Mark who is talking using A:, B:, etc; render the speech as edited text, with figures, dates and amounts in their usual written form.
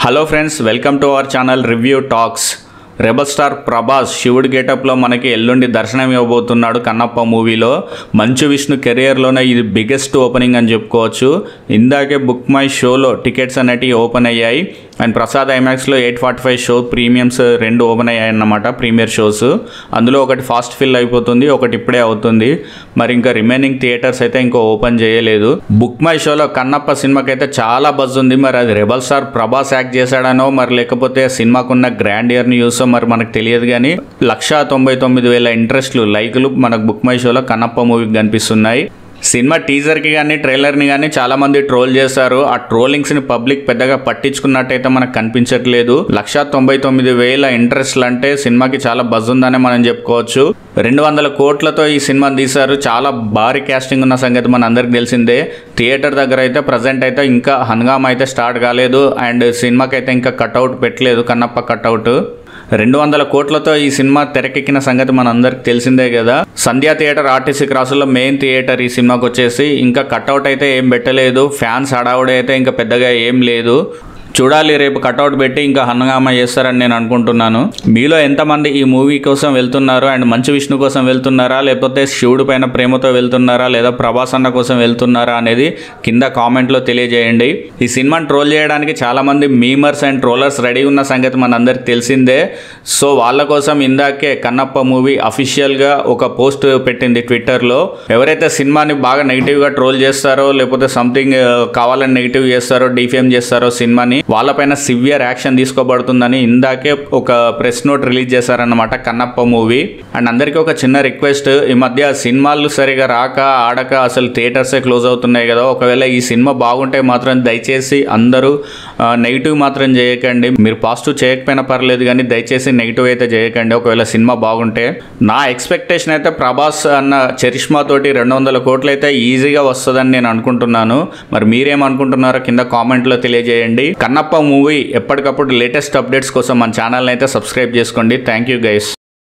A: Hello friends, welcome to our channel review talks. Rebel star Prabhas శివుడి గెటప్లో మనకి ఎల్లుండి దర్శనం ఇవ్వబోతున్నాడు కన్నప్ప మూవీలో. మంచు విష్ణు కెరియర్లోనే ఇది బిగ్గెస్ట్ ఓపెనింగ్ అని చెప్పుకోవచ్చు. ఇందాకే బుక్ మై షోలో టికెట్స్ అనేటివి ఓపెన్ అయ్యాయి అండ్ ప్రసాద్ ఐమాక్స్లో 8:45 షో ప్రీమియమ్స్ 2 ఓపెన్ అయ్యాయి అన్నమాట, ప్రీమియర్ షోస్. అందులో ఒకటి ఫాస్ట్ ఫిల్ అయిపోతుంది, ఒకటి ఇప్పుడే అవుతుంది. మరి ఇంకా రిమైనింగ్ థియేటర్స్ అయితే ఇంకా ఓపెన్ చేయలేదు. బుక్ మై షోలో కన్నప్ప సినిమాకి అయితే చాలా బజ్ ఉంది. మరి అది రెబల్ స్టార్ ప్రభాస్ యాక్ట్ చేశాడనో మరి లేకపోతే సినిమాకున్న గ్రాండ్ ఇయర్ని చూసో మరి మనకు తెలియదు. కానీ 199,000 ఇంట్రెస్ట్లు, లైకులు మనకు బుక్ మై షోలో కన్నప్ప మూవీకి కనిపిస్తున్నాయి. సినిమా టీజర్కి కానీ ట్రైలర్ని కానీ చాలామంది ట్రోల్ చేశారు. ఆ ట్రోలింగ్స్ని పబ్లిక్ పెద్దగా పట్టించుకున్నట్టయితే మనకు కనిపించట్లేదు. 199,000 ఇంట్రెస్ట్లు అంటే సినిమాకి చాలా బజ్ ఉందనే మనం చెప్పుకోవచ్చు. 200 కోట్లతో ఈ సినిమాని తీశారు. చాలా భారీ క్యాస్టింగ్ ఉన్న సంగతి మన అందరికి తెలిసిందే. థియేటర్ దగ్గర అయితే ప్రజెంట్ అయితే ఇంకా హంగామా అయితే స్టార్ట్ కాలేదు అండ్ సినిమాకి అయితే ఇంకా కట్అవుట్ పెట్టలేదు, కన్నప్ప కట్అవుట్. 200 కోట్లతో ఈ సినిమా తెరకెక్కిన సంగతి మన అందరికి తెలిసిందే కదా. సంధ్యా థియేటర్ ఆర్టీసీ క్రాసుల్లో మెయిన్ థియేటర్ ఈ సినిమాకి వచ్చేసి. ఇంకా కట్అవుట్ అయితే ఏం పెట్టలేదు. ఫ్యాన్స్ హడావుడి అయితే ఇంకా పెద్దగా ఏం లేదు. చూడాలి, రేపు కట్అవుట్ పెట్టి ఇంకా హంగామా చేస్తారని నేను అనుకుంటున్నాను. మీలో ఎంతమంది ఈ మూవీ కోసం వెళ్తున్నారు అండ్ మంచు విష్ణు కోసం వెళ్తున్నారా, లేకపోతే శివుడి పైన ప్రేమతో వెళ్తున్నారా, లేదా ప్రభాస్ అన్న కోసం వెళ్తున్నారా అనేది కింద కామెంట్లో తెలియజేయండి. ఈ సినిమాని ట్రోల్ చేయడానికి చాలామంది మీమర్స్ అండ్ ట్రోలర్స్ రెడీ ఉన్న సంగతి మనందరికి తెలిసిందే. సో వాళ్ళ కోసం ఇందాకే కన్నప్ప మూవీ అఫీషియల్గా ఒక పోస్ట్ పెట్టింది ట్విట్టర్లో. ఎవరైతే సినిమాని బాగా నెగిటివ్గా ట్రోల్ చేస్తారో, లేకపోతే సంథింగ్ కావాలని నెగిటివ్ చేస్తారో, డిఫేమ్ చేస్తారో సినిమాని, వాళ్ళపైన సివియర్ యాక్షన్ తీసుకోబడుతుందని ఇందాకే ఒక ప్రెస్ నోట్ రిలీజ్ చేశారన్నమాట కన్నప్ప మూవీ. అండ్ అందరికీ ఒక చిన్న రిక్వెస్ట్, ఈ మధ్య సినిమాలు సరిగా రాక ఆడక అసలు థియేటర్సే క్లోజ్ అవుతున్నాయి కదా. ఒకవేళ ఈ సినిమా బాగుంటే మాత్రం దయచేసి అందరూ నెగిటివ్ మాత్రం చేయకండి. మీరు పాజిటివ్ చేయకపోయినా పర్లేదు కానీ దయచేసి నెగిటివ్ అయితే చేయకండి ఒకవేళ సినిమా బాగుంటే. నా ఎక్స్పెక్టేషన్ అయితే ప్రభాస్ అన్న చరిష్మా తోటి 200 కోట్లు అయితే ఈజీగా వస్తుందని నేను అనుకుంటున్నాను. మరి మీరేమనుకుంటున్నారో కింద కామెంట్లో తెలియజేయండి. కన్నప్ప మూవీ ఎప్పటికప్పుడు లేటెస్ట్ అప్డేట్స్ కోసం మన ఛానల్ని అయితే సబ్స్క్రైబ్ చేసుకోండి. Thank you guys.